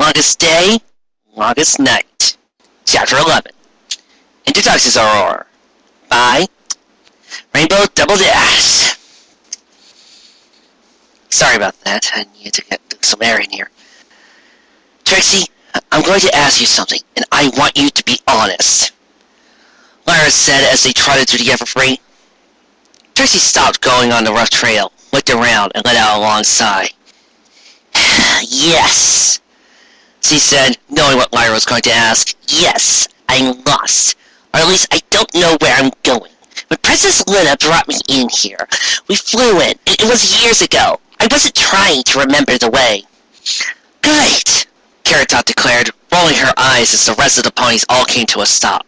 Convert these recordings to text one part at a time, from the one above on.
Longest day, longest night. Chapter 11. Introductions are by Rainbow Double Dash. Sorry about that. I need to get some air in here. Trixie, I'm going to ask you something, and I want you to be honest. Lyra said as they trotted through the Everfree. Trixie stopped going on the rough trail, looked around, and let out a long sigh. Yes, she said, knowing what Lyra was going to ask. Yes, I'm lost. Or at least I don't know where I'm going. When Princess Luna brought me in here, we flew in. It was years ago. I wasn't trying to remember the way. Great, Carrot Top declared, rolling her eyes as the rest of the ponies all came to a stop.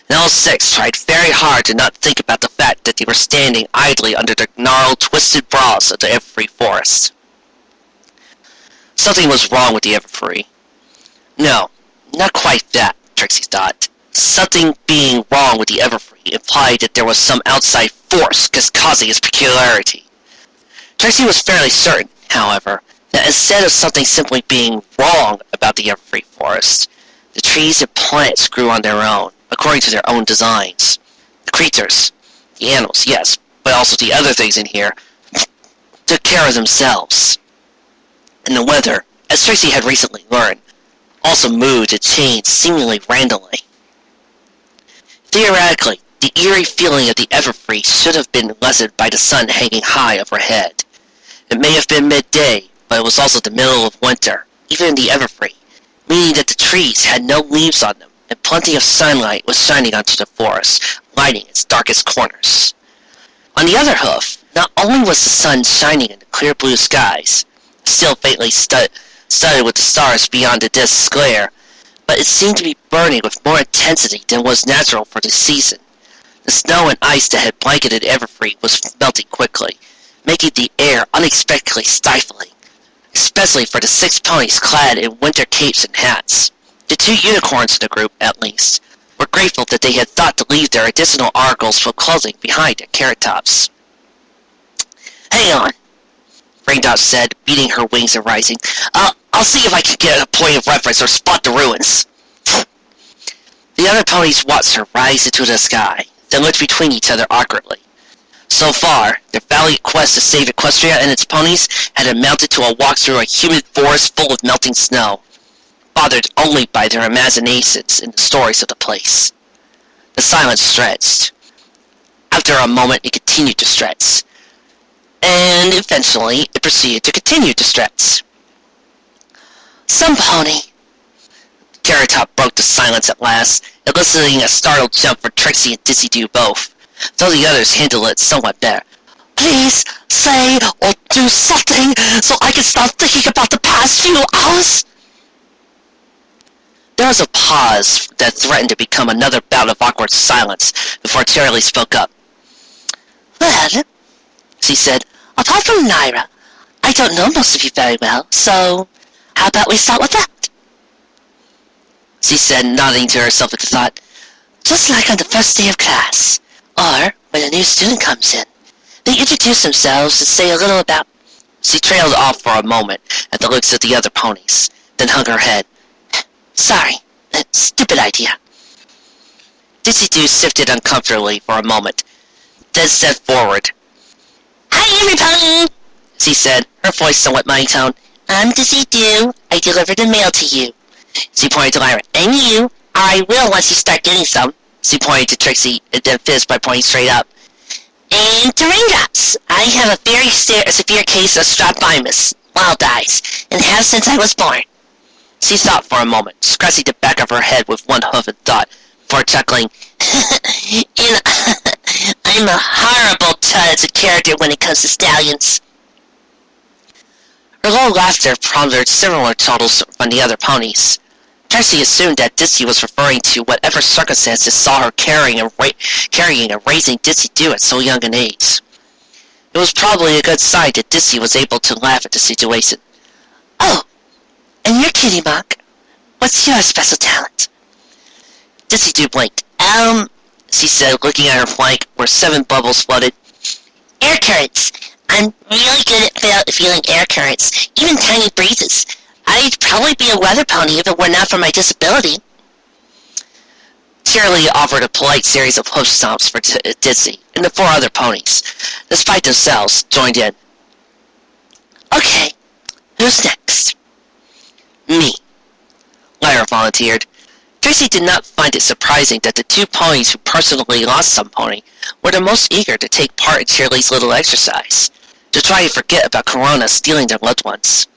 And all six tried very hard to not think about the fact that they were standing idly under the gnarled, twisted boughs of the Everfree forest. Something was wrong with the Everfree. No, not quite that, Trixie thought. Something being wrong with the Everfree implied that there was some outside force causing its peculiarity. Trixie was fairly certain, however, that instead of something simply being wrong about the Everfree forest, the trees and plants grew on their own, according to their own designs. The creatures, the animals, yes, but also the other things in here, took care of themselves. And the weather, as Trixie had recently learned, also moved and changed seemingly randomly. Theoretically, the eerie feeling of the Everfree should have been lessened by the sun hanging high overhead. It may have been midday, but it was also the middle of winter, even in the Everfree, meaning that the trees had no leaves on them, and plenty of sunlight was shining onto the forest, lighting its darkest corners. On the other hoof, not only was the sun shining in the clear blue skies, still faintly studded with the stars beyond the disk's glare, but it seemed to be burning with more intensity than was natural for the season. The snow and ice that had blanketed Everfree was melting quickly, making the air unexpectedly stifling, especially for the 6 ponies clad in winter capes and hats. The 2 unicorns in the group, at least, were grateful that they had thought to leave their additional articles of clothing behind at Carrot Top's. Hang on, Raindrop said, beating her wings and rising. I'll see if I can get a point of reference or spot the ruins. The other ponies watched her rise into the sky, then looked between each other awkwardly. So far, their valiant quest to save Equestria and its ponies had amounted to a walk through a humid forest full of melting snow, bothered only by their imaginations and the stories of the place. The silence stretched. After a moment, it continued to stretch, and eventually it proceeded to continue to stretch. Some pony, Carrot Top broke the silence at last, eliciting a startled jump for Trixie and Dizzy Do both, though the others handled it somewhat better. Please say or do something so I can stop thinking about the past few hours. There was a pause that threatened to become another bout of awkward silence before Charlie spoke up. Well, she said, apart from Lyra, I don't know most of you very well, so how about we start with that? She said, nodding to herself with the thought, just like on the first day of class, or when a new student comes in. They introduce themselves and say a little about... She trailed off for a moment at the looks of the other ponies, then hung her head. Sorry, stupid idea. Dizzy Doo sifted uncomfortably for a moment, then stepped forward. Hi everybody, she said, her voice somewhat monotone. I'm Dizzy Doo. I delivered the mail to you. She pointed to Lyra. And you, I will once you start getting some. She pointed to Trixie and then fizzed by pointing straight up. And to Raindrops. I have a very severe case of strabismus, wild eyes, and have since I was born. She thought for a moment, scratching the back of her head with one hoof and thought, before chuckling, I'm a horrible chud as a character when it comes to stallions. Her low laughter prompted similar totals from the other ponies. Trixie assumed that Dizzy was referring to whatever circumstances saw her carrying and raising Dizzy Doo at so young an age. It was probably a good sign that Dizzy was able to laugh at the situation. Oh, and you're Kitty Mock. What's your special talent? Dizzy Doo blinked. She said, looking at her flank, where 7 bubbles floated. Air currents. I'm really good at feeling air currents, even tiny breezes. I'd probably be a weather pony if it were not for my disability. Cheerily offered a polite series of hoof stomps for Ditsy, and the 4 other ponies, despite themselves, joined in. Okay, who's next? Me, Lyra volunteered. Trixie did not find it surprising that the 2 ponies who personally lost some pony were the most eager to take part in Cheerly's little exercise, to try and forget about Corona stealing their loved ones.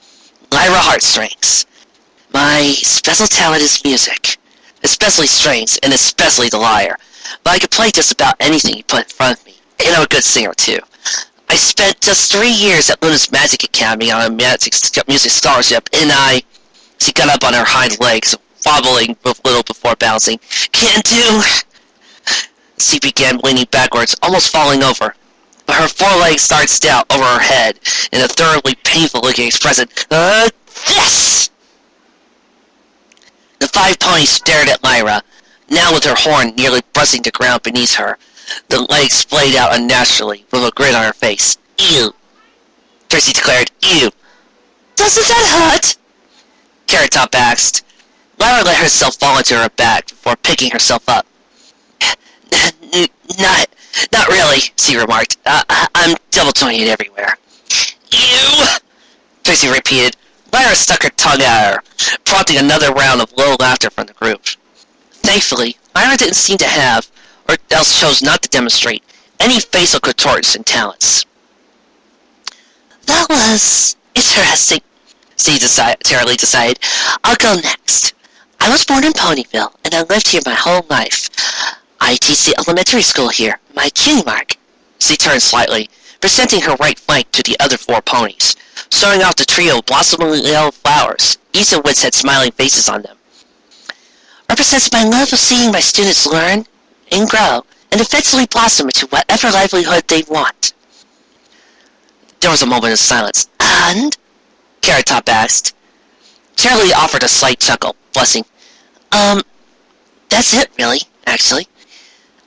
Lyra heartstrings. My special talent is music, especially strings, and especially the lyre, but I could play just about anything you put in front of me, and I'm a good singer too. I spent just 3 years at Luna's Magic Academy on a music scholarship, and she got up on her hind legs, wobbling a little before bouncing. Can't do... She began leaning backwards, almost falling over, but her forelegs started out over her head in a thoroughly painful-looking expression. Yes! The 5 ponies stared at Lyra, now with her horn nearly brushing the ground beneath her. The legs splayed out unnaturally, with a grin on her face. Ew! Trixie declared, Ew! Doesn't that hurt? Carrot Top asked. Lyra let herself fall into her back before picking herself up. Not really, she remarked. I'm double-jointed everywhere. Ew! Trixie repeated. Lyra stuck her tongue at her, prompting another round of low laughter from the group. Thankfully, Lyra didn't seem to have, or else chose not to demonstrate, any facial contortions and talents. That was interesting, she terribly decided. I'll go next. I was born in Ponyville, and I lived here my whole life. I teach the elementary school here, my cutie mark. She turned slightly, presenting her right flank to the other 4 ponies, showing off the trio of blossoming yellow flowers, each of which had smiling faces on them. Represents my love of seeing my students learn and grow, and eventually blossom into whatever livelihood they want. There was a moment of silence. And? Carrot Top asked. Charlie offered a slight chuckle, blushing. That's it, really, actually.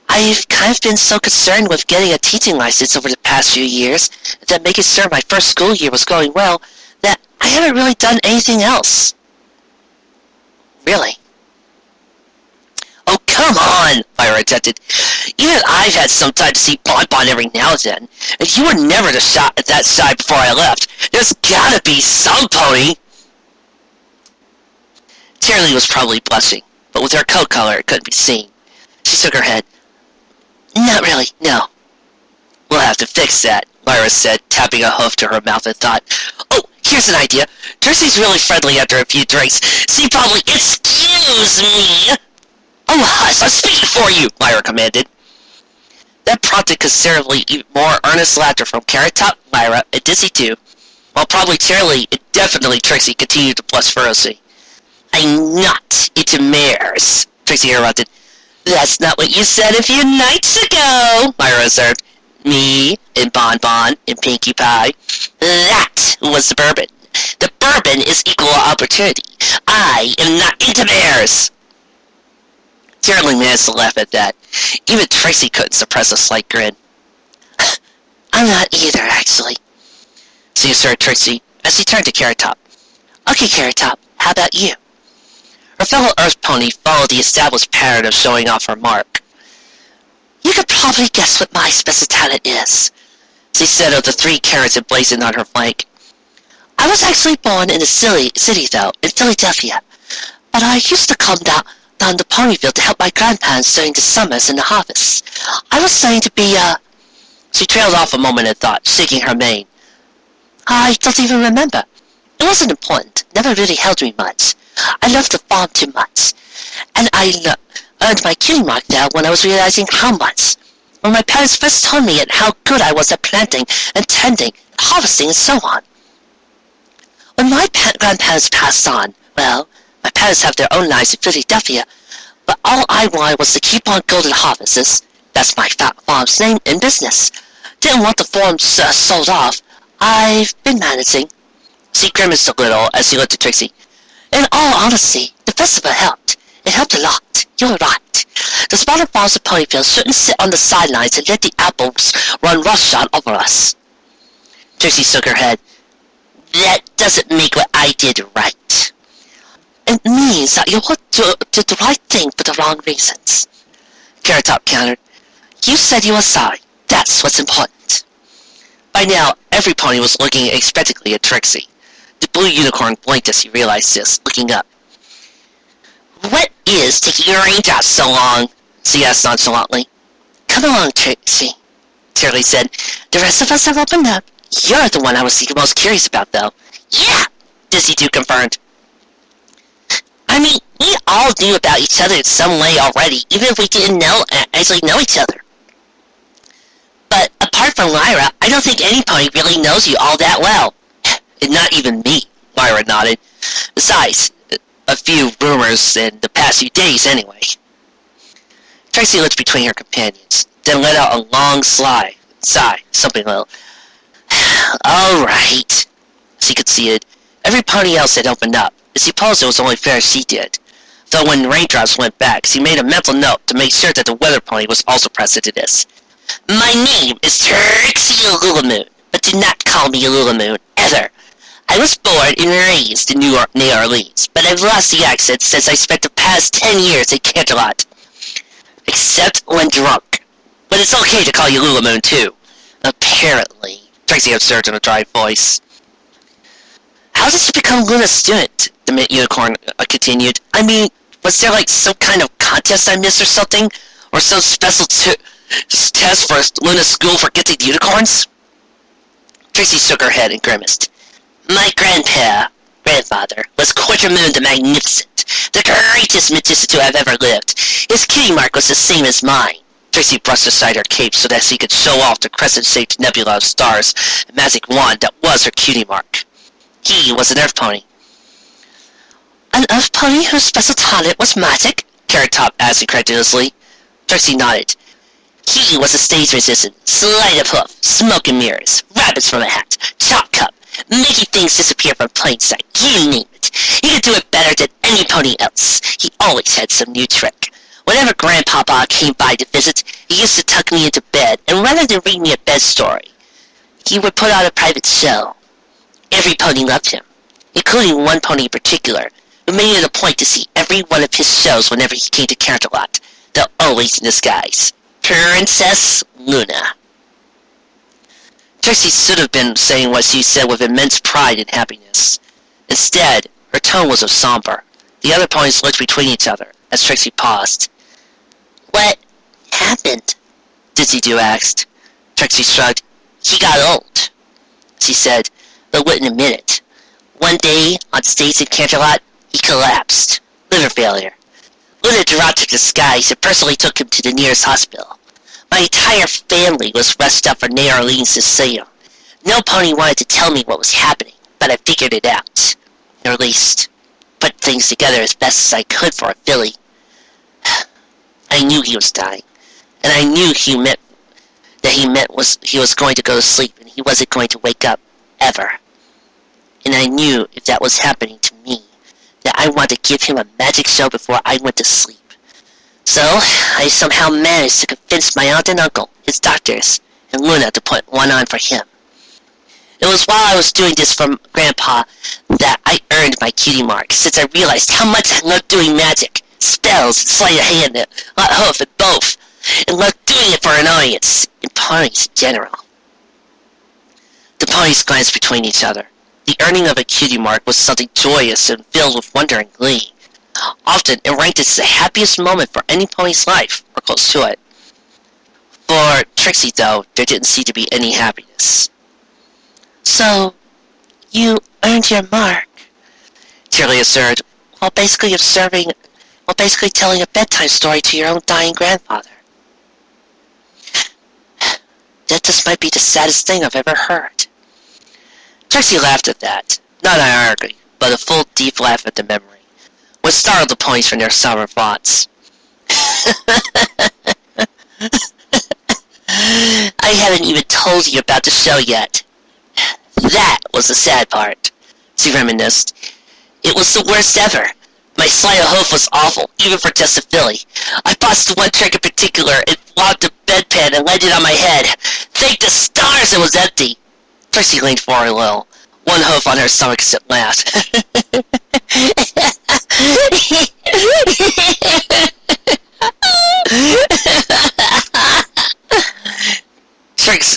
I've kind of been so concerned with getting a teaching license over the past few years, that making sure my first school year was going well, that I haven't really done anything else. Really? Oh, come on, Lyra objected. Even I've had some time to see Bon every now and then, and you were never that shy before I left. There's gotta be some pony! Charlie was probably blushing, but with her coat color it couldn't be seen. She shook her head. Not really, no. We'll have to fix that, Lyra said, tapping a hoof to her mouth and thought, Oh, here's an idea. Trixie's really friendly after a few drinks. She probably... Excuse me! Oh, hush, I'm speaking for you, Lyra commanded. That prompted considerably even more earnest laughter from Carrot Top, Lyra, and Dizzy too, while probably Charlie and definitely Trixie continued to blush ferociously. I'm not into mares, Trixie interrupted. That's not what you said a few nights ago, Lyra observed. Me, and Bon and Pinkie Pie. That was the bourbon. The bourbon is equal opportunity. I am not into mares. Charlie managed to laugh at that. Even Trixie couldn't suppress a slight grin. I'm not either, actually, she assured Trixie as she turned to Carrot Top. Okay, Carrot Top, how about you? Her fellow Earth pony followed the established pattern of showing off her mark. You could probably guess what my special talent is, she said of the 3 carrots emblazoned on her flank. I was actually born in a city, though, in Philadelphia, but I used to come down to Ponyville to help my grandparents during the summers and the harvests. I was saying to be, She trailed off a moment in thought, shaking her mane. I don't even remember. It wasn't important, never really held me much. I loved the farm too much, and I earned my cutie mark there when I was realizing how much. When my parents first told me how good I was at planting and tending, harvesting, and so on. When my grandparents passed on, well, my parents have their own lives in Philadelphia, but all I wanted was to keep on golden harvests. That's my farm's name in business. Didn't want the farm sold off. I've been managing. She grimaced a little as she looked at Trixie. In all honesty, the festival helped. It helped a lot. You're right. The smaller farms of Ponyville shouldn't sit on the sidelines and let the apples run roughshod over us. Trixie shook her head. That doesn't make what I did right. It means that you did the right thing for the wrong reasons. Carrot Top countered. You said you were sorry. That's what's important. By now, every pony was looking expectantly at Trixie. The blue unicorn blinked as he realized this, looking up. What is taking your raindrops so long? She asked nonchalantly. Come along, Trixie, Shirley said. The rest of us have opened up. You're the one I was the most curious about, though. Yeah, Dizzy 2 confirmed. I mean, we all knew about each other in some way already, even if we didn't actually know each other. But apart from Lyra, I don't think any pony really knows you all that well. And not even me, Lyra nodded. Besides, a few rumors in the past few days anyway. Trixie looked between her companions, then let out a long sigh, something little. All right, she conceded. Every pony else had opened up. I suppose it was only fair she did. Though when raindrops went back, she made a mental note to make sure that the weather pony was also present to this. My name is Trixie Lulamoon, but do not call me Lulamoon, ever. I was born and raised in New Orleans, but I've lost the accent since I spent the past 10 years in Canterlot. Except when drunk. But it's okay to call you Lulamoon, too. Apparently, Trixie observed in a dry voice. How did you become Luna's student? The unicorn continued. I mean, was there like some kind of contest I missed or something? Or some special test for Luna's school for gifted unicorns? Trixie shook her head and grimaced. My grandfather, was Quartermoon the Magnificent, the greatest magician to have ever lived. His cutie mark was the same as mine. Trixie brushed aside her cape so that she could show off the crescent-shaped nebula of stars and magic wand that was her cutie mark. He was an earth pony. An earth pony whose special talent was magic? Carrot Top asked incredulously. Trixie nodded. He was a stage magician, sleight of hoof, smoke and mirrors, rabbits from a hat, chalk cup, making things disappear from plain sight, you name it. He could do it better than any pony else. He always had some new trick. Whenever Grandpapa came by to visit, he used to tuck me into bed, and rather than read me a bed story, he would put on a private show. Every pony loved him, including one pony in particular, who made it a point to see every one of his shows whenever he came to Canterlot, though always in disguise. Princess Luna. Trixie should have been saying what she said with immense pride and happiness. Instead, her tone was of somber. The other ponies looked between each other as Trixie paused. What happened? Dizzy 2 asked. Trixie shrugged. He got old, she said, but wouldn't admit it. One day, on stage in Canterlot, he collapsed. Liver failure. Luna dropped her disguise and personally took him to the nearest hospital. My entire family was rushed up from New Orleans to see him. No pony wanted to tell me what was happening, but I figured it out. Or at least, put things together as best as I could for a filly. I knew he was dying, and I knew he was going to go to sleep and he wasn't going to wake up, ever. And I knew if that was happening to me, that I wanted to give him a magic show before I went to sleep. So, I somehow managed to convince my aunt and uncle, his doctors, and Luna to put one on for him. It was while I was doing this for Grandpa that I earned my cutie mark, since I realized how much I loved doing magic, spells, sleight of hand, and hoof, and both, and loved doing it for an audience, and ponies in general. The ponies glanced between each other. The earning of a cutie mark was something joyous and filled with wonder and glee. Often, it ranked as the happiest moment for any pony's life, or close to it. For Trixie, though, there didn't seem to be any happiness. So, you earned your mark, Shirley observed, while basically telling a bedtime story to your own dying grandfather. That just might be the saddest thing I've ever heard. Trixie laughed at that, not ironically, but a full, deep laugh at the memory, which startled the ponies from their somber thoughts. I haven't even told you about the show yet. That was the sad part, she reminisced. It was the worst ever. My sleight of hoof was awful, even for just a filly. I botched one trick in particular and flopped a bedpan and landed on my head. Thank the stars it was empty. Trixie leaned forward a little, one hoof on her stomach as it laughed.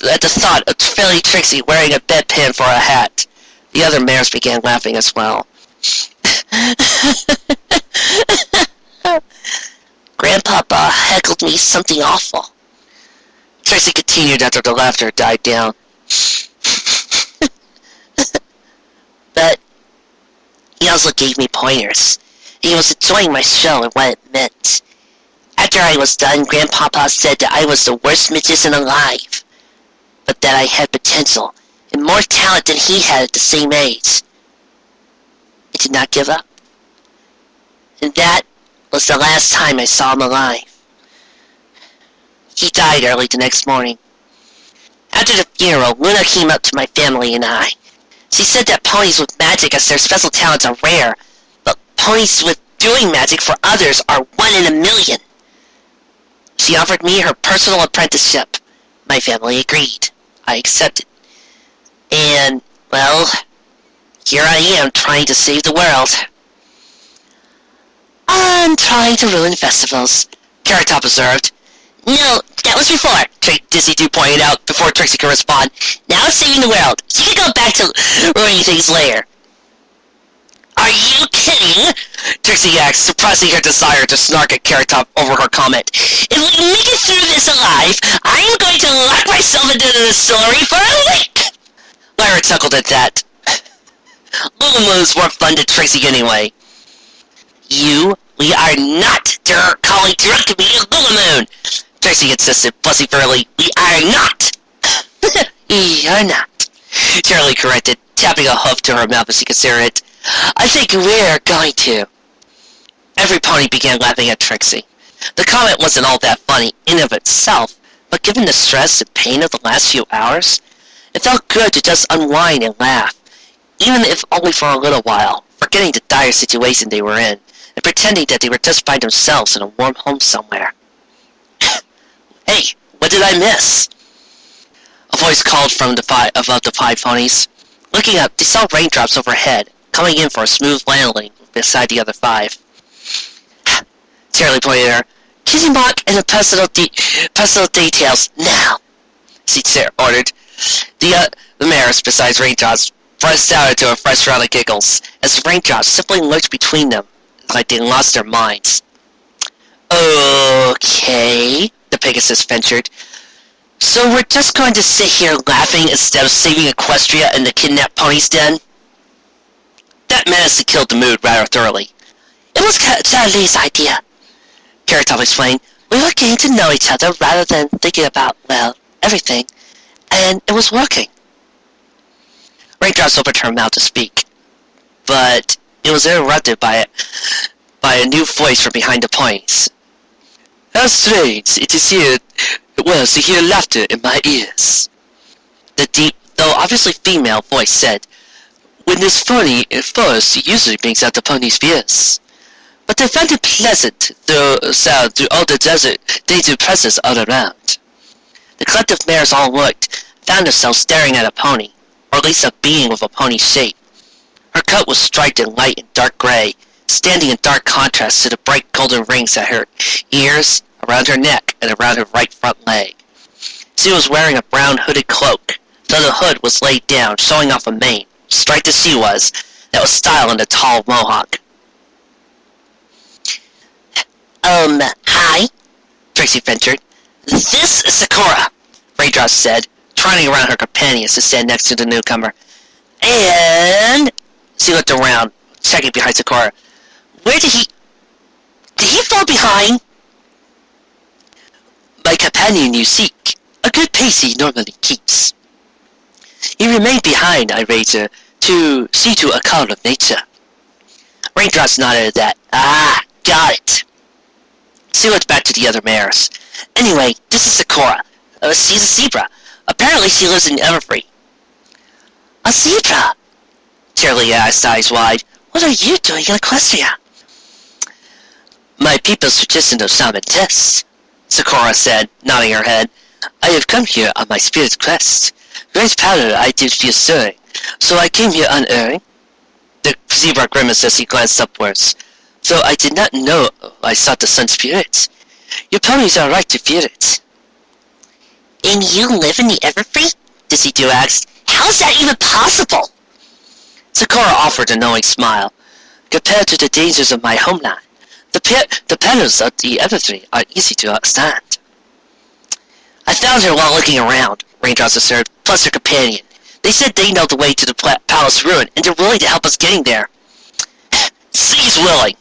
At the thought of Philly Trixie wearing a bedpan for a hat, the other mares began laughing as well. Grandpapa heckled me something awful. Trixie continued after the laughter died down. But he also gave me pointers. He was enjoying my show and what it meant. After I was done, Grandpapa said that I was the worst magician alive, but that I had potential and more talent than he had at the same age. I did not give up. And that was the last time I saw him alive. He died early the next morning. After the funeral, Luna came up to my family and I. She said that ponies with magic as their special talents are rare, but ponies with doing magic for others are 1 in a million. She offered me her personal apprenticeship. My family agreed. I accepted. And, well, here I am trying to save the world. I'm trying to ruin festivals, Carrot Top observed. No, that was before, Dizzy 2 pointed out before Trixie could respond. Now it's saving the world. She can go back to ruining things later. Are you kidding? Trixie asked, suppressing her desire to snark at Carrot Top over her comment. If we make it through this alive, I am going to lock myself into the distillery for a week! Lyra chuckled at that. Lulamoon's more fun to Trixie anyway. We are not calling drunk to be a Lulamoon! Trixie insisted, vociferously. We are not! We are not, Charlie corrected, tapping a hoof to her mouth as she considered it. I think we're going to. Every pony began laughing at Trixie. The comment wasn't all that funny in of itself, but given the stress and pain of the last few hours, it felt good to just unwind and laugh, even if only for a little while, forgetting the dire situation they were in, and pretending that they were just by themselves in a warm home somewhere. Hey, what did I miss? A voice called from above the 5 ponies. Looking up, they saw raindrops overhead, coming in for a smooth landing beside the other 5. Charlie pointed at her. Kitty Mock and the personal details, now! She ordered. The mares, besides raindrops, burst out into a fresh round of giggles, as the raindrops simply lurched between them, like they lost their minds. Okay, the Pegasus ventured. So we're just going to sit here laughing instead of saving Equestria and the kidnapped ponies den? That managed to kill the mood rather thoroughly. It was Charlie's idea, Carrot Top explained. We were getting to know each other rather than thinking about, well, everything, and it was working. Raindrops opened her mouth to speak, but it was interrupted by a new voice from behind the ponies. How strange it is to hear laughter in my ears. The deep, though obviously female voice said, when this pony first usually brings out the pony's fears. But I find it pleasant, the sound through all the desert danger presence all around. The collective mares all looked, found themselves staring at a pony, or at least a being with a pony shape. Her coat was striped in light and dark gray, standing in dark contrast to the bright golden rings at her ears, around her neck, and around her right front leg. She was wearing a brown hooded cloak, though the hood was laid down, showing off a mane, striped as she was, that was styled in a tall mohawk. Hi, Trixie ventured. This is Sakura, Raindrop said, twining around her companions to stand next to the newcomer. And she looked around, checking behind Sakura. Where did he fall behind? My companion you seek, a good pace he normally keeps. He remained behind, I wager, to see to a call of nature. Raindrops nodded at that. Ah, got it. She looked back to the other mares. Anyway, this is Sakura. She's a zebra. Apparently she lives in Everfree. A zebra? Charlie asked, eyes wide. What are you doing in Equestria? My people's suggestion of salmon tests, Sakura said, nodding her head. I have come here on my spirit's quest. Great power I did feel stirring, So I came here unerring. The zebra grimaced as he glanced upwards. Though I did not know I sought the sun spirit. Your ponies are right to fear it. And you live in the Everfree? Dizzy-Doo asked. How is that even possible? Sakura offered a knowing smile. Compared to the dangers of my homeland, the perils of the Everfree are easy to withstand. I found her while looking around, Raindrops observed, plus her companion. They said they know the way to the palace ruin, and they're willing to help us getting there. She's willing,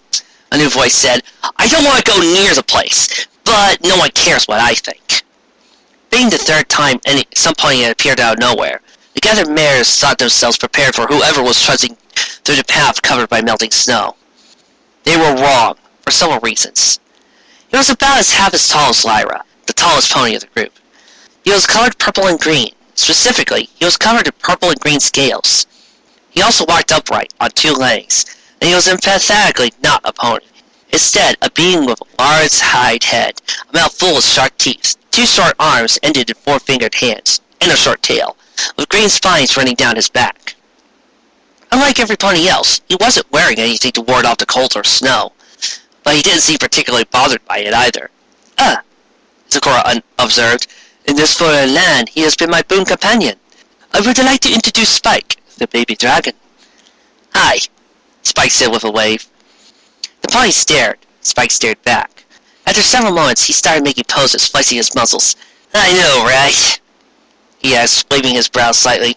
a new voice said. I don't want to go near the place, but no one cares what I think. Being the third time some pony had appeared out of nowhere, the gathered mares thought themselves prepared for whoever was trudging through the path covered by melting snow. They were wrong, for several reasons. He was about half as tall as Lyra, the tallest pony of the group. He was colored purple and green. Specifically, he was covered in purple and green scales. He also walked upright, on two legs, and he was emphatically not a pony. Instead, a being with a large hide head, a mouth full of sharp teeth, two short arms ended in four-fingered hands, and a short tail, with green spines running down his back. Unlike every pony else, he wasn't wearing anything to ward off the cold or snow, but he didn't seem particularly bothered by it either. Sakura observed, in this foreign land, he has been my boon companion. I would like to introduce Spike, the baby dragon. Hi, Spike said with a wave. The pony stared. Spike stared back. After several moments, he started making poses, flexing his muscles. I know, right? He asked, waving his brows slightly.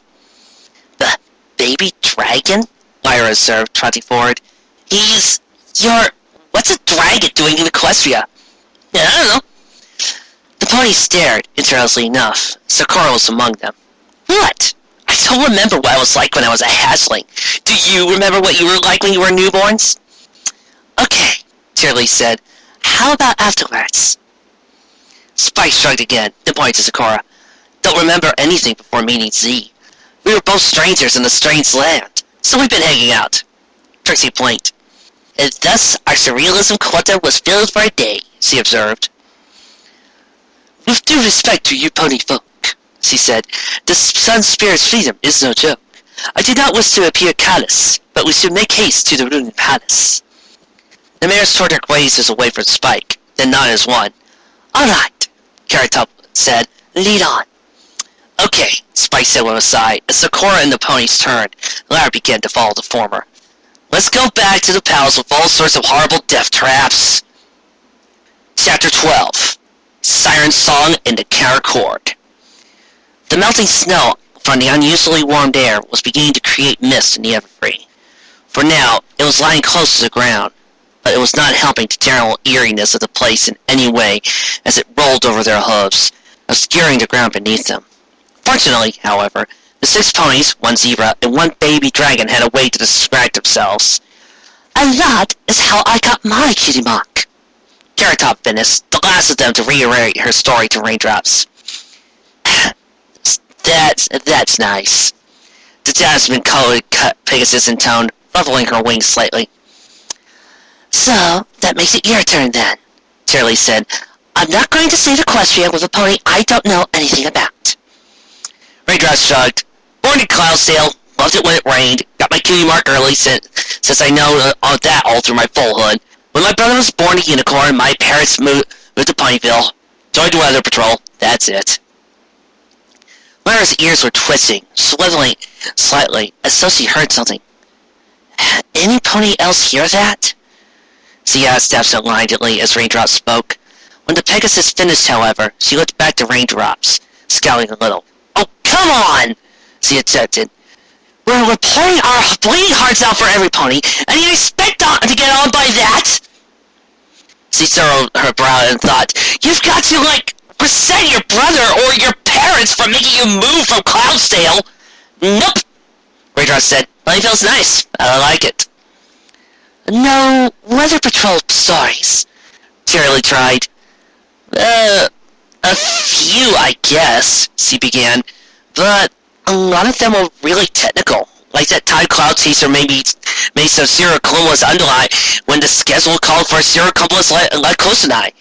The baby dragon? Lyra observed, trotting forward. What's a dragon doing in Equestria? I don't know. The pony stared, interestingly enough. Sakura was among them. What? I don't remember what I was like when I was a hatchling. Do you remember what you were like when you were newborns? Okay, Shirley said. How about afterwards? Spike shrugged again, then pointed to Sakura. Don't remember anything before meeting Z. We were both strangers in a strange land, so we've been hanging out. Trixie blinked. And thus our surrealism quota was filled for a day, she observed. With due respect to you pony folk, she said, the sun spirit's freedom is no joke. I do not wish to appear callous, but we should make haste to the ruined palace. The mares turned their gazes away from Spike, then nodded as one. All right, Carrot Top said, lead on. Okay, Spike said with a sigh. As Sakura and the ponies turned, Lyra began to follow the former. Let's go back to the palace with all sorts of horrible death traps. Chapter 12. Siren Song in the Caracord. The melting snow from the unusually warmed air was beginning to create mist in the Everfree. For now, it was lying close to the ground, but it was not helping the general eeriness of the place in any way as it rolled over their hooves, obscuring the ground beneath them. Fortunately, however, the 6 ponies, 1 zebra, and 1 baby dragon had a way to distract themselves. And that is how I got my kitty mock. Carrot Top finished, the last of them to reiterate her story to Raindrops. That's nice. The jasmine-colored Pegasus intoned, ruffling her wings slightly. So, that makes it your turn then, Shirley said. I'm not going to save Equestria with a pony I don't know anything about. Raindrops shrugged. Born in Cloudsdale, loved it when it rained, got my cutie mark early since I know that all through my full hood. When my brother was born a unicorn, my parents moved to Ponyville. Joined the weather patrol. That's it. Lyra's ears were twisting, swiveling slightly, as though she heard something. Any pony else hear that? She asked absent-mindedly as Raindrops spoke. When the Pegasus finished, however, she looked back to Raindrops, scowling a little. Oh, come on! She objected. We're pouring our bleeding hearts out for every pony, and you expect to get on by that? She furrowed her brow and thought, you've got to, resent your brother or your parents for making you move from Cloudsdale. Nope, Raindrops said. Ponyville's nice. I like it. No weather patrol stories, Shirley tried. A few, I guess, she began, but a lot of them were really technical. Like that time Cloud Chaser made some Cirrocumulus underlie when the schedule called for Cirrocumulus Lycosinai.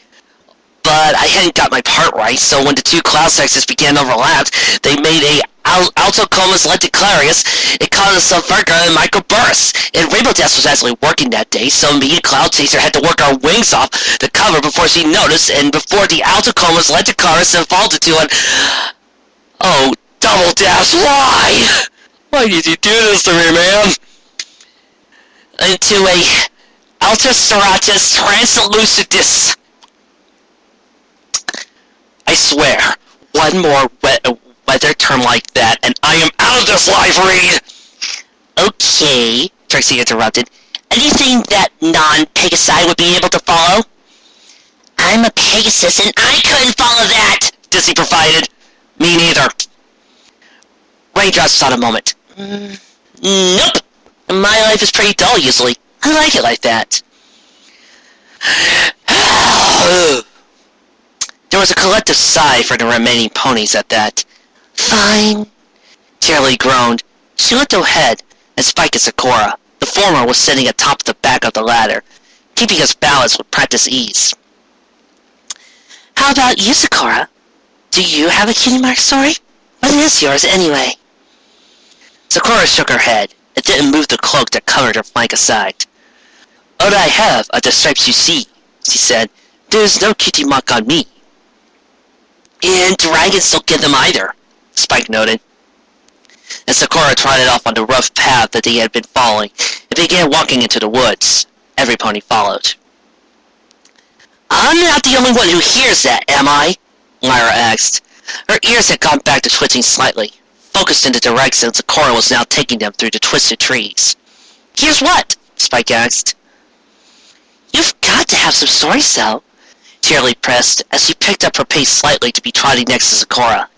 But I hadn't got my part right, so when the 2 cloud sexes began to overlap, they made a Alto comas led to Clarius, it caused a Virga and microbursts. And Rainbow Dash was actually working that day, so me and Cloud Chaser had to work our wings off the cover before she noticed, and before the Alto comas led to Clarius and evolved into an... Oh, Double Dash, why? Why did you do this to me, man? Into a Altoceratops translucidus. I swear, one more weather term like that, and I am out of this live read! Okay, Trixie interrupted. Anything that non-Pegasi would be able to follow? I'm a Pegasus, and I couldn't follow that! Dizzy provided. Me neither. Raindrops thought a moment. Nope! My life is pretty dull, usually. I like it like that. There was a collective sigh for the remaining ponies at that. Fine. Cheerily groaned. She looked ahead and Spike and Sakura. The former was sitting atop the back of the ladder, keeping his balance with practiced ease. How about you, Sakura? Do you have a cutie mark story? What is yours, anyway? Sakura shook her head and didn't move the cloak that covered her flank aside. What I have are the stripes you see, she said. There's no cutie mark on me. And dragons don't get them either, Spike noted. And Sakura trotted off on the rough path that they had been following and began walking into the woods. Every pony followed. I'm not the only one who hears that, am I? Lyra asked. Her ears had gone back to twitching slightly, focused in the direction Sakura was now taking them through the twisted trees. Here's what? Spike asked. You've got to have some stories, though. Cheerily pressed as she picked up her pace slightly to be trotting next to Sakura.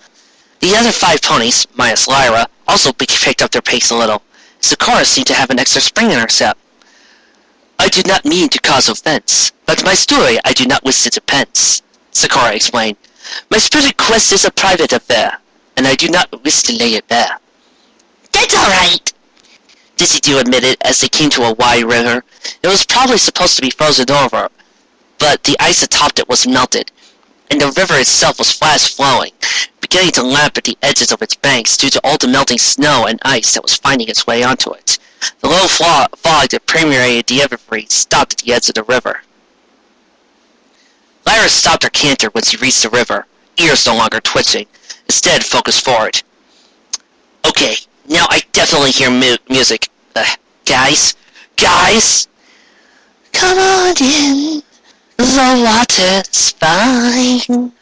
The other 5 ponies, minus Lyra, also picked up their pace a little. Sakura seemed to have an extra spring in her step. I do not mean to cause offense, but my story I do not wish to dispense, Sakura explained. My spirit quest is a private affair, and I do not wish to lay it bare. That's alright, Dizzy-Doo admitted as they came to a wide river. It was probably supposed to be frozen over, but the ice atop it was melted, and the river itself was fast-flowing, beginning to lap at the edges of its banks due to all the melting snow and ice that was finding its way onto it. The low fog that permeated the Everfree stopped at the edge of the river. Lyra stopped her canter when she reached the river, ears no longer twitching, instead focused forward. Okay, now I definitely hear music. Guys? Guys? Come on in. The water's fine.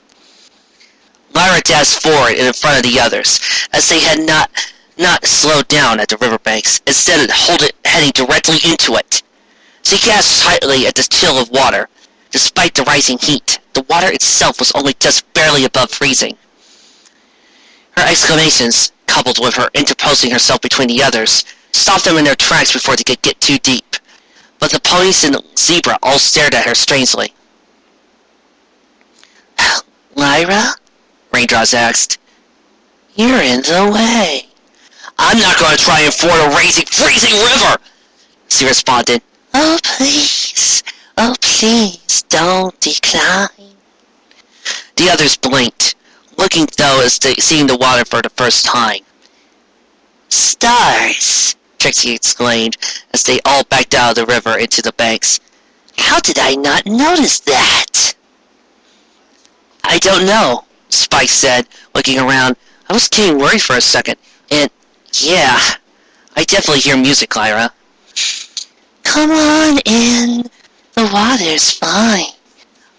Lyra dashed forward and in front of the others, as they had not slowed down at the riverbanks, instead heading directly into it. She gasped tightly at the chill of water. Despite the rising heat, the water itself was only just barely above freezing. Her exclamations, coupled with her interposing herself between the others, stopped them in their tracks before they could get too deep. But the ponies and the zebra all stared at her strangely. Lyra? Raindrops asked. You're in the way. I'm not going to try and ford a freezing river, she responded. Oh, please, don't decline. The others blinked, looking though as they seeing the water for the first time. Stars, Trixie exclaimed as they all backed out of the river into the banks. How did I not notice that? I don't know, Spike said, looking around. I was getting worried for a second, and yeah, I definitely hear music, Lyra. Come on in. The water's fine.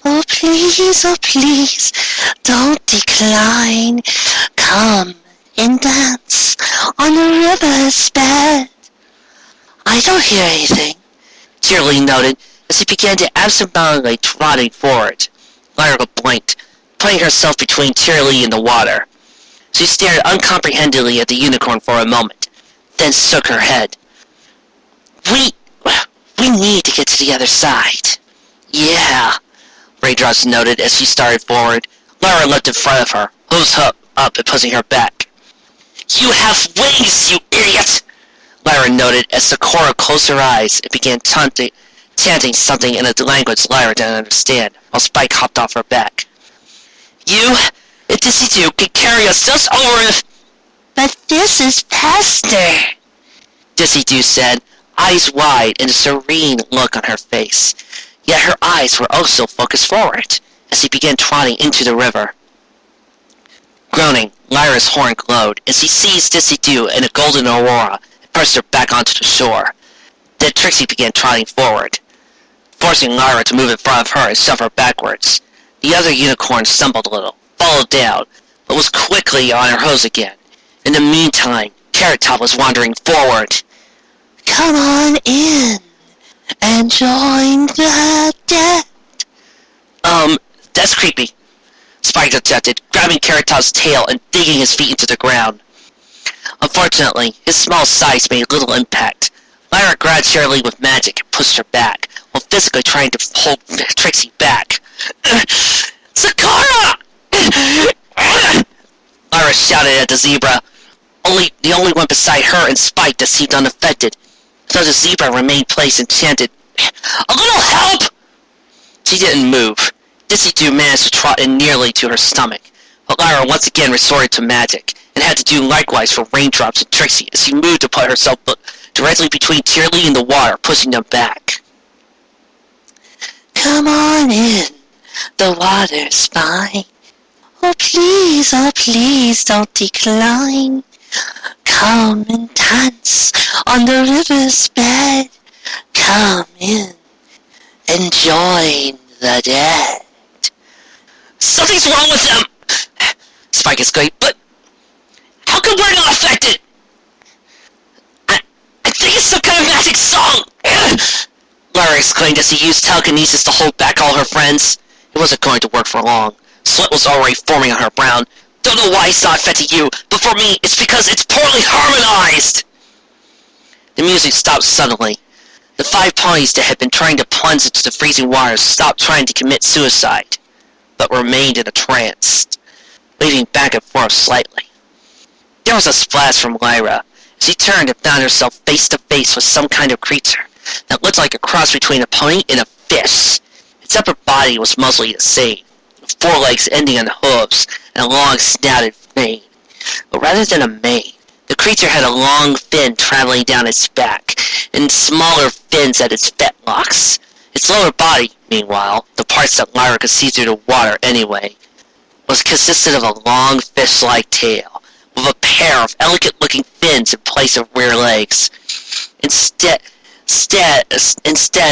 Oh, please, don't decline. Come and dance on the river's bed. I don't hear anything, Cheerily noted as he began to absentmindedly trotting forward. Lyra blinked, putting herself between Cheerily and the water. She stared uncomprehendingly at the unicorn for a moment, then shook her head. We need to get to the other side. Yeah, Raindrops noted as she started forward. Lyra leapt in front of her, hooves up and pushing her back. You have wings, you idiot! Lyra noted as Sakura closed her eyes and began chanting something in a language Lyra didn't understand, while Spike hopped off her back. You, if Dizzy-Doo, can carry us just over if... But this is faster, Dizzy-Doo said, eyes wide and a serene look on her face. Yet her eyes were also focused forward, as he began trotting into the river. Groaning, Lyra's horn glowed as he seized Dizzy-Doo in a golden aurora and pressed her back onto the shore. Then Trixie began trotting forward, forcing Lyra to move in front of her and shove her backwards. The other unicorn stumbled a little, followed down, but was quickly on her hose again. In the meantime, Carrot Top was wandering forward. Come on in and join the dead. That's creepy, Spike objected, grabbing Carrot Top's tail and digging his feet into the ground. Unfortunately, his small size made little impact. Lyra grabbed Shirley with magic and pushed her back, while physically trying to hold Trixie back. Sakura! Lyra shouted at the zebra, the only one beside her and Spike that seemed unaffected, though the zebra remained placed and chanted, A little help! She didn't move. Dizzy-Doo managed to trot in nearly to her stomach, but Lyra once again resorted to magic, and had to do likewise for Raindrops and Trixie as she moved to put herself directly between Tearly and the water, pushing them back. Come on in. The water's fine. Oh please, don't decline. Come and dance on the river's bed. Come in and join the dead. Something's wrong with them! Spike exclaimed, but how come we're not affected? I think it's some kind of magic song! Lyra exclaimed as he used telekinesis to hold back all her friends. It wasn't going to work for long. Sweat was already forming on her brow. Don't know why it's not affecting you, but for me, it's because it's poorly harmonized! The music stopped suddenly. The 5 ponies that had been trying to plunge into the freezing waters stopped trying to commit suicide, but remained in a trance, waving back and forth slightly. There was a splash from Lyra. She turned and found herself face to face with some kind of creature that looked like a cross between a pony and a fish. Its upper body was mostly the same, with 4 legs ending in hooves and a long snouted mane. But rather than a mane, the creature had a long fin traveling down its back, and smaller fins at its fetlocks. Its lower body, meanwhile, the parts that Lyra could see through the water anyway, consisted of a long fish-like tail, with a pair of elegant-looking fins in place of rear legs. Instead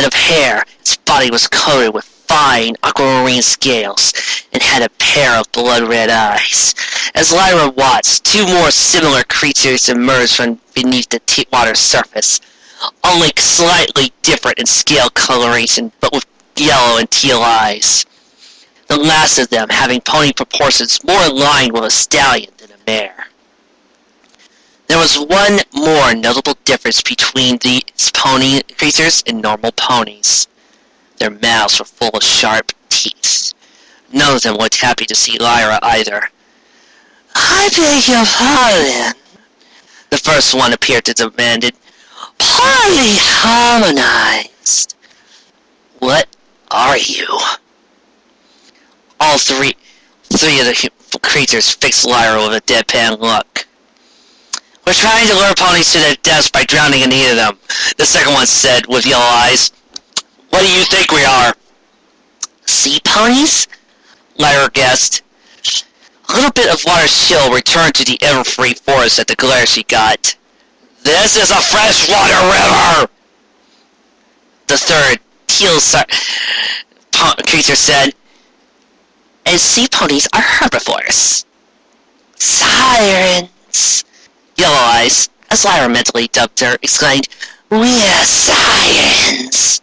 of hair, its body was coated with fine aquamarine scales, and had a pair of blood-red eyes. As Lyra watched, 2 more similar creatures emerged from beneath the water's surface, only slightly different in scale coloration, but with yellow and teal eyes. The last of them having pony proportions more aligned with a stallion than a mare. There was one more notable difference between these pony creatures and normal ponies. Their mouths were full of sharp teeth. None of them looked happy to see Lyra either. I beg your pardon, the first one appeared to demanded. Poorly harmonized. What are you? All three of the creatures fixed Lyra with a deadpan look. We're trying to lure ponies to their deaths by drowning in either of them, the second one said with yellow eyes. What do you think we are? Sea ponies? Lyra guessed. A little bit of water's chill returned to the ever-free forest at the glare she got. This is a freshwater river! The third, teal creature said. And sea ponies are herbivores. Sirens! Yellow Eyes, as Lyra mentally dubbed her, exclaimed, We're sirens!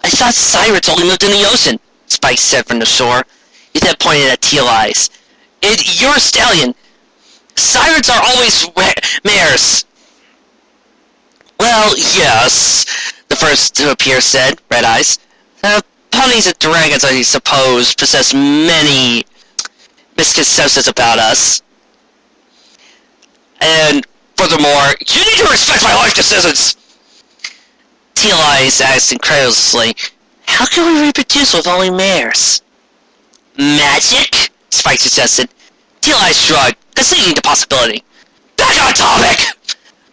I thought sirens only lived in the ocean, Spike said from the shore. He then pointed at Teal Eyes. You're a stallion. Sirens are always mares. Well, yes, the first to appear said, Red Eyes. Ponies and dragons, I suppose, possess many misconceptions about us. And furthermore, you need to respect my life decisions! Teal Eyes asked incredulously, How can we reproduce with only mares? Magic? Spike suggested. Teal Eyes shrugged, conceding the possibility. topic!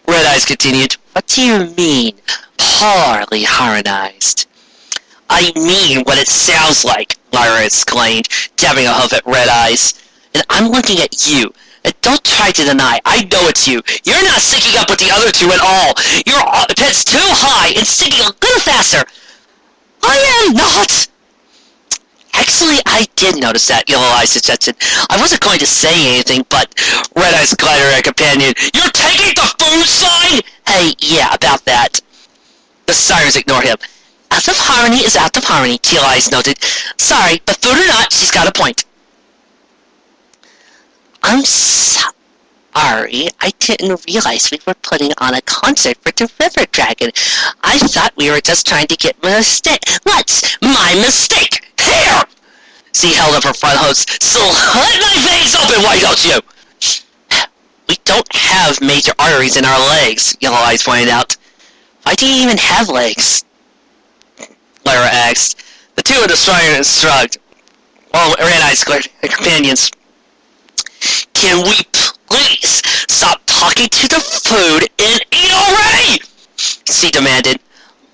Red Eyes continued. What do you mean, poorly harmonized? I mean what it sounds like, Lyra exclaimed, dabbing a hoof at Red Eyes. And I'm looking at you. And don't try to deny, I know it's you. You're not syncing up with the other two at all. Your pit's too high and syncing a little faster. I am not! Actually, I did notice that, Yellow Eyes suggested. I wasn't going to say anything, but Red Eyes glided at her companion. You're taking the food sign? Hey, yeah, about that. The sirens ignored him. Out of harmony is out of harmony, Teal Eyes noted. Sorry, but food or not, she's got a point. I'm sorry, I didn't realize we were putting on a concert for the River Dragon. I thought we were just trying to get mistake. What's my mistake? Here! She held up her front hooves. So let my veins open, why don't you? We don't have major arteries in our legs, Yellow Eyes pointed out. Why do you even have legs? Lyra asked. The two of the sirens shrugged. While Red Eyes glared at her companions. Can we please stop talking to the food and eat already? She demanded.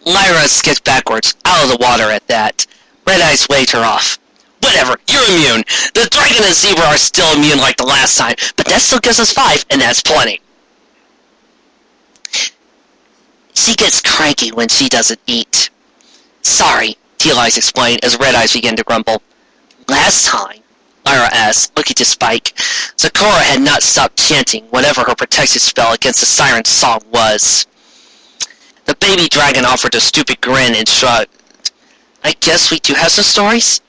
Lyra skipped backwards, out of the water at that. Red Eyes waved her off. Whatever, you're immune. The dragon and zebra are still immune like the last time, but that still gives us 5, and that's plenty. She gets cranky when she doesn't eat. Sorry, Teal Eyes explained as Red Eyes began to grumble. Last time, Lyra asked, looking to Spike. Sakura had not stopped chanting whatever her protective spell against the siren song was. The baby dragon offered a stupid grin and shrugged. I guess we do have some stories?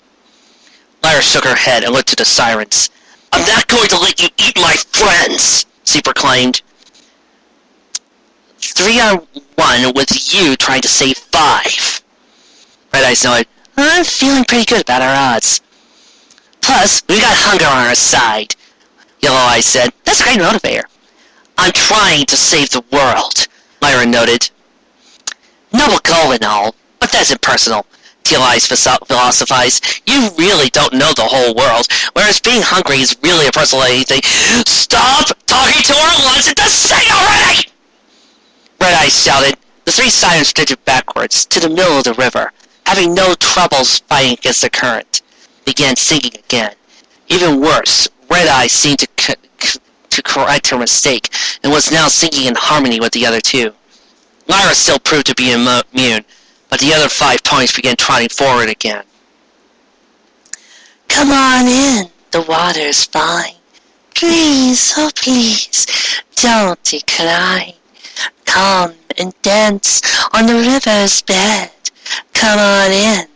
Lyra shook her head and looked to the sirens. I'm not going to let you eat my friends, she proclaimed. 3-on-1 with you trying to save 5. Red Eyes nodded. I'm feeling pretty good about our odds. Plus, we got hunger on our side, Yellow Eyes said. That's a great motivator. I'm trying to save the world, Lyra noted. Noble goal and all, but that's impersonal, Teal Eyes philosophized. You really don't know the whole world, whereas being hungry is really a personal anything. Stop talking to our lunch and just say already! Red Eyes shouted. The 3 sirens drifted backwards, to the middle of the river, having no troubles fighting against the current. Began singing again. Even worse, Red Eyes seemed to correct her mistake, and was now singing in harmony with the other 2. Lyra still proved to be immune, but the other 5 ponies began trotting forward again. Come on in, the water's fine. Please, oh please, don't decline. Come and dance on the river's bed. Come on in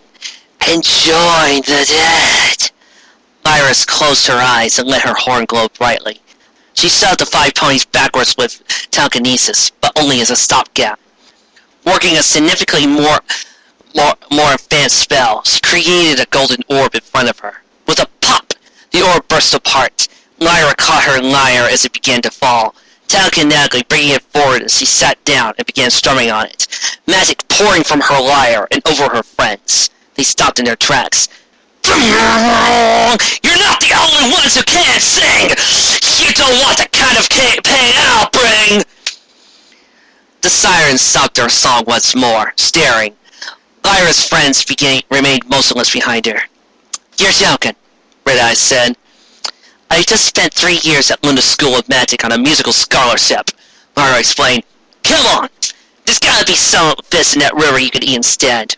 and join the dead. Lyra closed her eyes and let her horn glow brightly. She shoved the 5 ponies backwards with telekinesis, but only as a stopgap. Working a significantly more advanced spell, she created a golden orb in front of her. With a pop, the orb burst apart. Lyra caught her lyre as it began to fall, telekinetically bringing it forward as she sat down and began strumming on it, magic pouring from her lyre and over her friends. They stopped in their tracks. You're not the only ones who can't sing! You don't want the kind of pain I'll bring! The sirens stopped their song once more, staring. Lyra's friends remained motionless behind her. You're joking, Red Eyes said. I just spent 3 years at Luna School of Magic on a musical scholarship, Lyra explained. Come on! There's gotta be some fish in that river you could eat instead.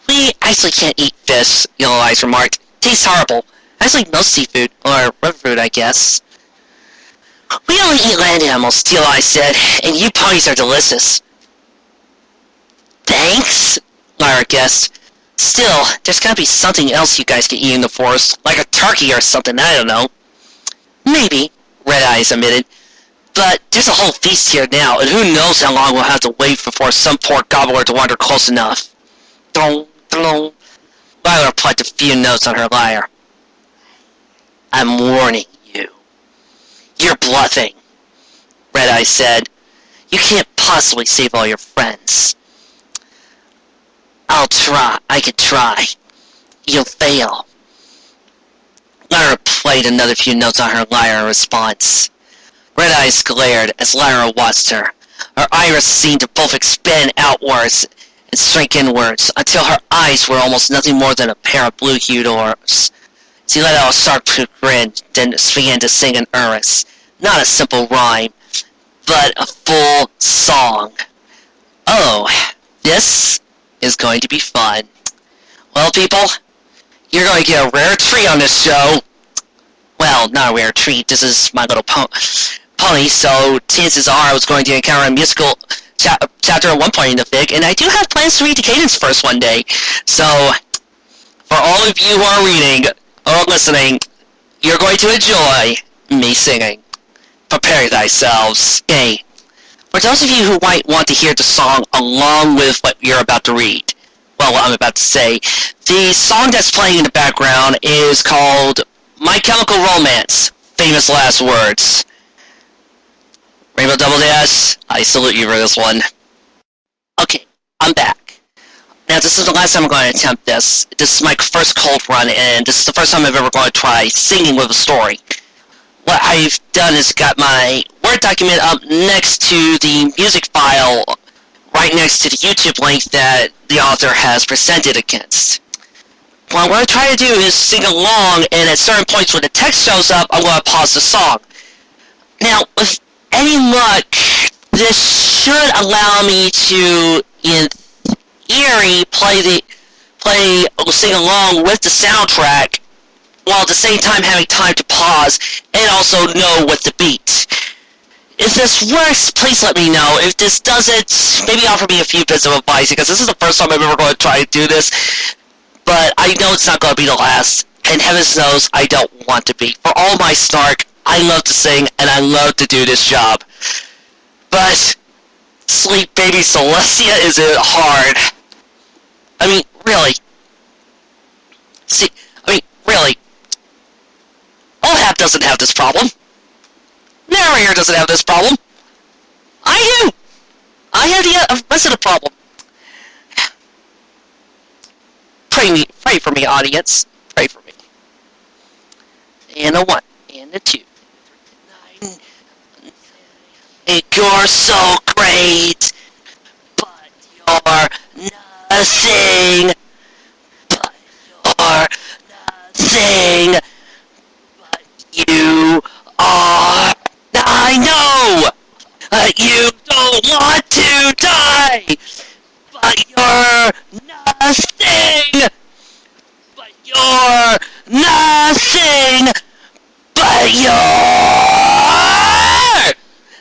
We actually can't eat fish, Yellow Eyes remarked. Tastes horrible. Actually, most seafood, or river food, I guess. We only eat land animals, Teal Eyes said, and you ponies are delicious. Thanks, Lyra guessed. Still, there's gotta be something else you guys can eat in the forest, like a turkey or something, I don't know. Maybe, Red Eyes admitted. But there's a whole feast here now, and who knows how long we'll have to wait before some poor gobbler to wander close enough. Dong, dong. Lyra plucked a few notes on her lyre. I'm warning you. You're bluffing, Red Eye said. You can't possibly save all your friends. I'll try. I could try. You'll fail. Lyra played another few notes on her lyre in response. Red Eyes glared as Lyra watched her. Her iris seemed to both expand outwards and shrink inwards, until her eyes were almost nothing more than a pair of blue-hued orbs. She let out a sharp grin, then began to sing in earnest. Not a simple rhyme, but a full song. Oh, this is going to be fun. Well, people, you're going to get a rare treat on this show. Well, not a rare treat. This is My Little Pony, so chances are I was going to encounter a musical chapter at one point in the fic, and I do have plans to read the cadence first one day. So, for all of you who are reading or listening, you're going to enjoy me singing. Prepare thyselves. Okay. For those of you who might want to hear the song along with what you're about to read, well, what I'm about to say, the song that's playing in the background is called My Chemical Romance, famous last words. Rainbow Double Dash, I salute you for this one. Okay, I'm back. Now, this is the last time I'm going to attempt this. This is my first cold run, and this is the first time I've ever going to try singing with a story. What I've done is got my Word document up next to the music file, right next to the YouTube link that the author has presented against. What I'm going to try to do is sing along, and at certain points when the text shows up, I'm going to pause the song. Now, with any luck, this should allow me to, in theory, sing along with the soundtrack, while at the same time having time to pause and also know what the beat. If this works, please let me know. If this doesn't, maybe offer me a few bits of advice, because this is the first time I'm ever going to try to do this, but I know it's not going to be the last, and heavens knows I don't want to be. For all my snark, I love to sing, and I love to do this job. But, Sleep Baby Celestia is hard. I mean, really. Really. OHAP doesn't have this problem. Narrator doesn't have this problem. I do! I have the rest of the problem. Pray for me, audience. Pray for me. And a 1, and a 2. 9. You're so great, but you're nothing. But you're nothing. But you are. I know. You don't want to die. But you're nothing. But you're nothing. But you're.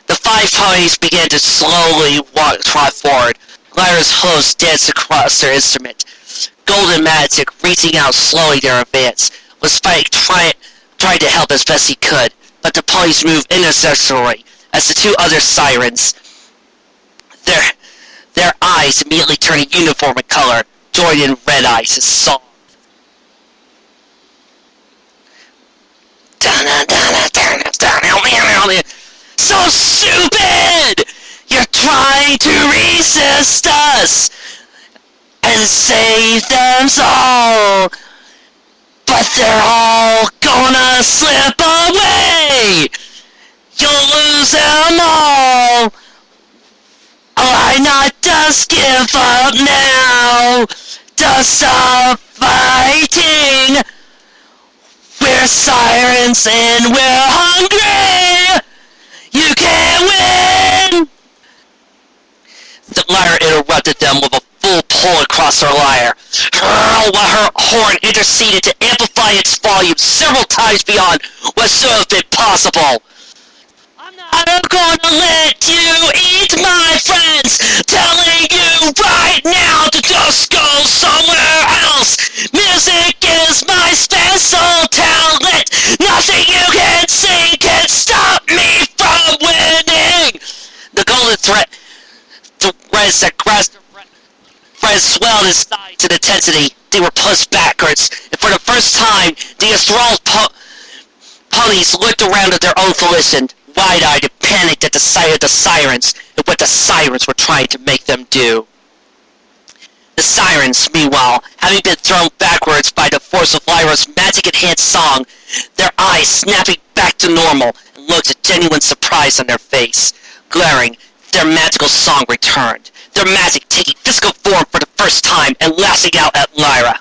The 5 ponies began to slowly trot forward. Lyra's hooves danced across their instrument. Golden Magic, reaching out slowly their advance, was Spike tried to help as best he could, but the ponies moved intercessorily as the 2 other sirens, their eyes immediately turning uniform in color, joined in Red Eyes' song. So stupid! You're trying to resist us and save them all, but they're all gonna slip away. You'll lose them all. Why not just give up now? Just stop fighting. We're sirens and we're hungry. You can't win. The lyre interrupted them with a full pull across her lyre, while her horn interceded to amplify its volume several times beyond what should have been possible. I'm gonna let you eat my friends, telling you right now to just go somewhere else. Music is my special talent. Nothing you can sing can stop me from winning. The golden threads that grasped her friends swelled in size and intensity. They were pushed backwards, and for the first time, the enthralled ponies looked around at their own volition, wide-eyed and panicked at the sight of the sirens and what the sirens were trying to make them do. The sirens, meanwhile, having been thrown backwards by the force of Lyra's magic-enhanced song, their eyes snapping back to normal, and looked of genuine surprise on their face. Glaring, their magical song returned, their magic taking physical form for the first time and lashing out at Lyra.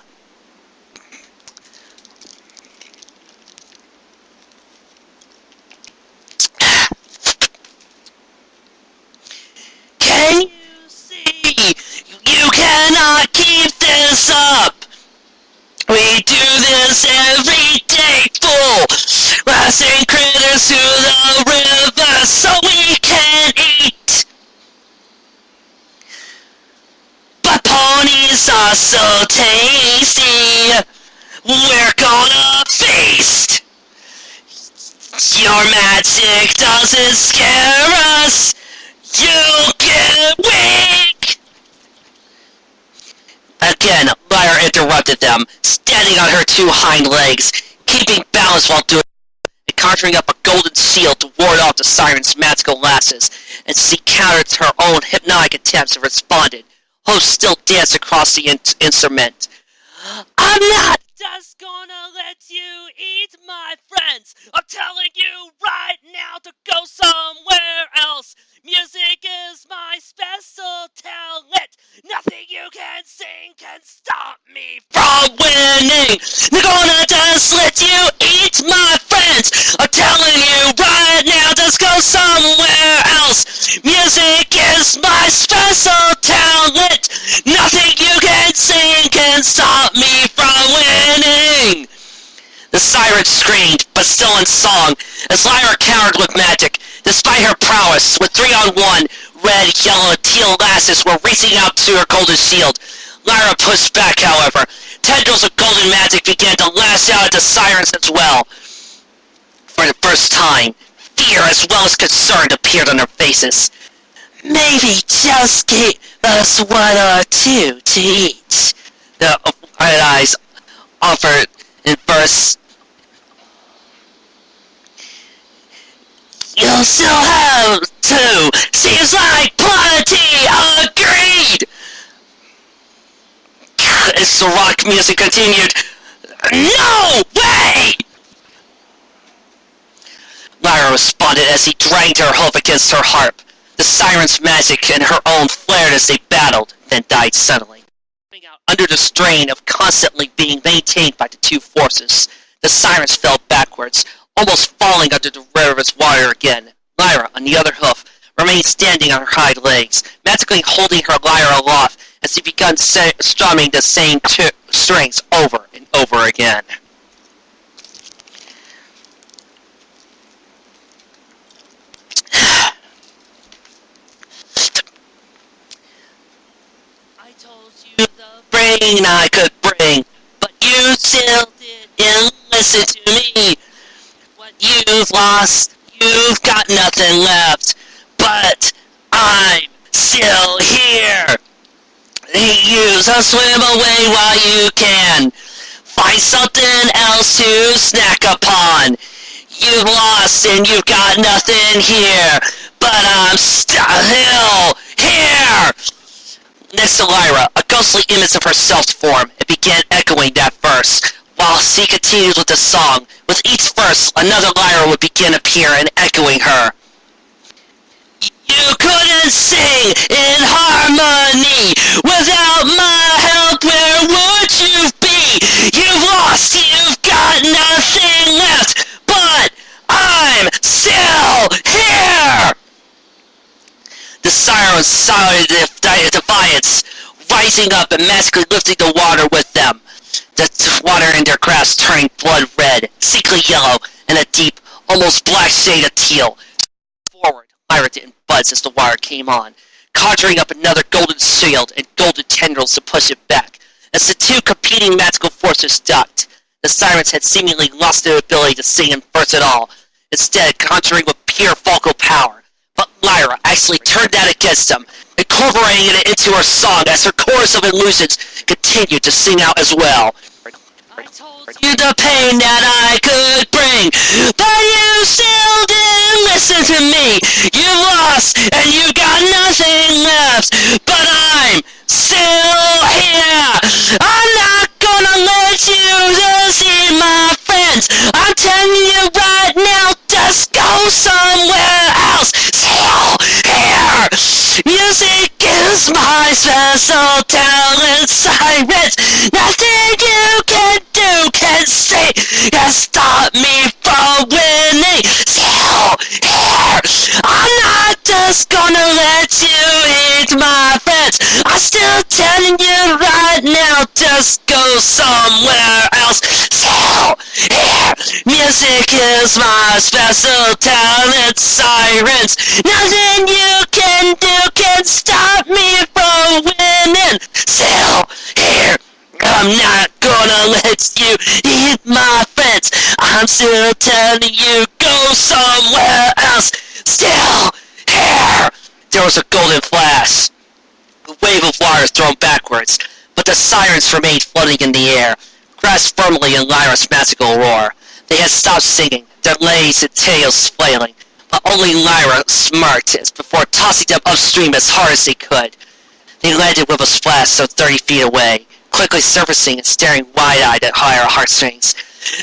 Can you see? You cannot keep this up! We do this every day, fool! Blasting critters to the river so we can eat! But ponies are so tasty! We're gonna feast! Your magic doesn't scare us! You get weak! Again, Lyra interrupted them, standing on her two hind legs, keeping balance while doing it, and conjuring up a golden shield to ward off the siren's magical lashes, and she countered her own hypnotic attempts and responded. Host still danced across the instrument. I'm not just gonna let you eat my friends. I'm telling you right now to go somewhere else. Music is my special talent. Nothing you can sing can stop me from winning. They're gonna just let you eat my friends. I'm telling you right now, just go somewhere else. Music is my special talent. Nothing you can sing can stop me from winning. The siren screamed, but still in song, as Lyra countered with magic. Despite her prowess, with 3-on-1, red, yellow, and teal lasses were reaching out to her golden shield. Lyra pushed back, however. Tendrils of golden magic began to lash out at the sirens as well. For the first time, fear as well as concern appeared on their faces. Maybe just give us one or two to eat, the red eyes offered in verse. You'll still have to. Seems like plenty. Agreed. As the rock music continued, no way! Lyra responded as he dragged her hoof against her harp. The siren's magic and her own flared as they battled, then died suddenly. Under the strain of constantly being maintained by the two forces, the sirens fell backwards, almost falling under the river's water again. Lyra, on the other hoof, remained standing on her hind legs, magically holding her lyre aloft as she began strumming the same strings over and over again. I told you the brain I could bring, but you still didn't listen to me. What you've lost, you've got nothing left, but I'm still here. Use a swim away while you can. Find something else to snack upon. You've lost and you've got nothing here, but I'm still here. Next to Lyra, a ghostly image of herself formed and began echoing that verse. While she continued with the song, with each verse, another Lyra would begin appearing and echoing her. You couldn't sing in harmony. Without my help, where would you be? You've lost, you've got nothing left, but I'm still here! The sirens shouted defiance, rising up and magically lifting the water with them. The water in their grasp turning blood red, sickly yellow, and a deep, almost black shade of teal. Forward, Lyra didn't budge as the water came on, conjuring up another golden shield and golden tendrils to push it back. As the two competing magical forces ducked, the sirens had seemingly lost their ability to sing in verse at all, instead conjuring with pure vocal power. But Lyra actually turned that against them, incorporating it into her song as her chorus of illusions continued to sing out as well. I told you the pain that I could bring, but you still didn't listen to me. You lost and you got nothing left, but I'm still here. I'm not gonna let you just eat my friends. I'm telling you right now, just go now just go somewhere else. So, here, music is my special talent, sirens. Nothing you can do can stop me from winning. So, here, I'm not gonna let you eat my friends. I'm still telling you, go somewhere else. Still, here. There was a golden flash. A wave of water thrown backwards, but the sirens remained floating in the air, grasped firmly in Lyra's magical roar. They had stopped singing, their legs and tails flailing, but only Lyra smirked before tossing them upstream as hard as they could. They landed with a splash some 30 feet away, quickly surfacing and staring wide-eyed at higher heartstrings.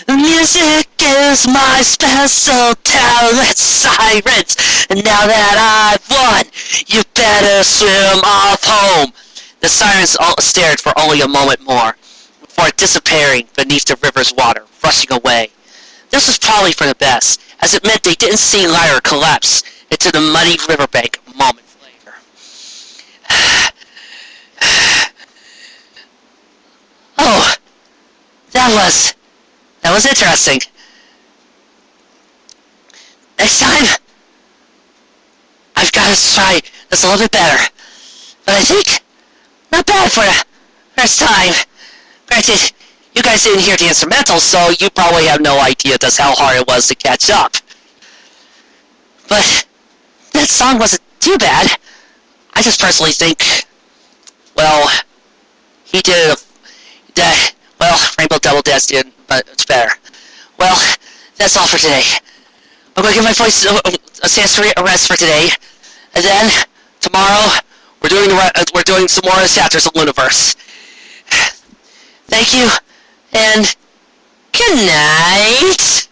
Music is my special talent, sirens, and now that I've won, you better swim off home. The sirens all stared for only a moment more, before disappearing beneath the river's water, rushing away. This was probably for the best, as it meant they didn't see Lyra collapse into the muddy riverbank a moment later. Oh, that was interesting. Next time, I've got to try this a little bit better. But I think, not bad for the first time. Granted, you guys didn't hear the instrumental, so you probably have no idea just how hard it was to catch up. But that song wasn't too bad. I just personally think, well, he did Rainbow Double Dash did, but it's better. Well, that's all for today. I'm going to give my voice a chance to rest for today, and then tomorrow we're doing some more chapters of Lunaverse. Thank you, and good night.